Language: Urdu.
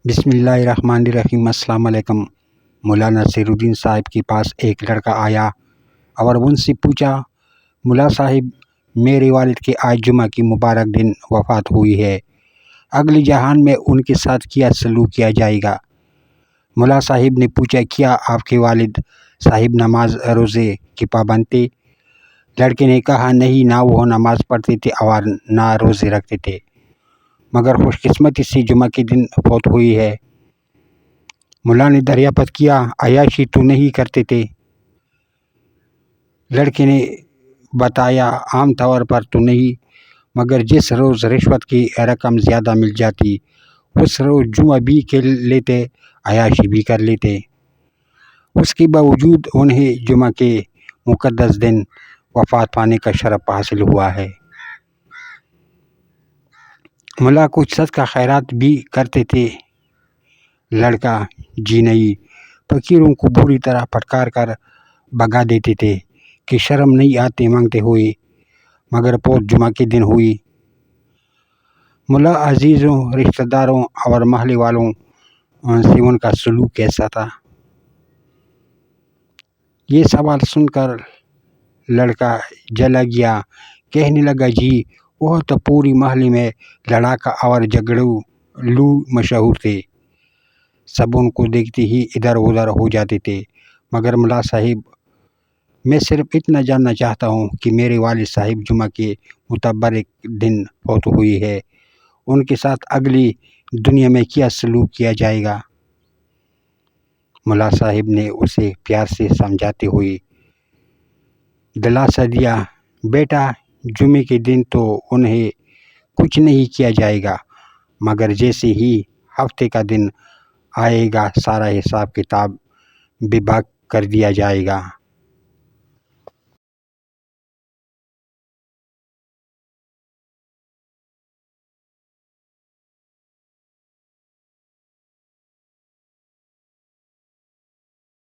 بسم اللہ الرحمن الرحیم۔ السلام علیکم۔ مولانا نصیرالدین صاحب کے پاس ایک لڑکا آیا اور ان سے پوچھا، ملا صاحب میرے والد کے آج جمعہ کی مبارک دن وفات ہوئی ہے، اگلے جہان میں ان کے ساتھ کیا سلوک کیا جائے گا؟ ملا صاحب نے پوچھا، کیا آپ کے والد صاحب نماز روزے کے پابند تھے؟ لڑکے نے کہا، نہیں، نہ وہ نماز پڑھتے تھے اور نہ روزے رکھتے تھے، مگر خوش قسمتی سے جمعہ کے دن فوت ہوئی ہے۔ ملا نے دریافت کیا، عیاشی تو نہیں کرتے تھے؟ لڑکے نے بتایا، عام طور پر تو نہیں، مگر جس روز رشوت کی رقم زیادہ مل جاتی اس روز جمعہ بھی کھیل لیتے، عیاشی بھی کر لیتے۔ اس کے باوجود انہیں جمعہ کے مقدس دن وفات پانے کا شرف حاصل ہوا ہے۔ ملا کچھ صدقہ خیرات بھی کرتے تھے؟ لڑکا، جی نہیں، فقیروں کو بری طرح پھٹکار کر بھگا دیتے تھے کہ شرم نہیں آتی مانگتے ہوئے، مگر فوت جمعہ کے دن ہوئی۔ ملا عزیزوں، رشتہ داروں اور محلے والوں سے ان کا سلوک کیسا تھا؟ یہ سوال سن کر لڑکا جلا گیا، کہنے لگا، جی وہ تو پوری محلے میں لڑاکا اور جھگڑالو مشہور تھے، سب ان کو دیکھتے ہی ادھر ادھر ہو جاتے تھے، مگر ملا صاحب میں صرف اتنا جاننا چاہتا ہوں کہ میرے والد صاحب جمعہ کے متبرک دن فوت ہوئی ہے، ان کے ساتھ اگلی دنیا میں کیا سلوک کیا جائے گا؟ ملا صاحب نے اسے پیار سے سمجھاتے ہوئے دلاسا دیا، بیٹا جمعے کے دن تو انہیں کچھ نہیں کیا جائے گا، مگر جیسے ہی ہفتے کا دن آئے گا سارا حساب کتاب بے باک کر دیا جائے گا۔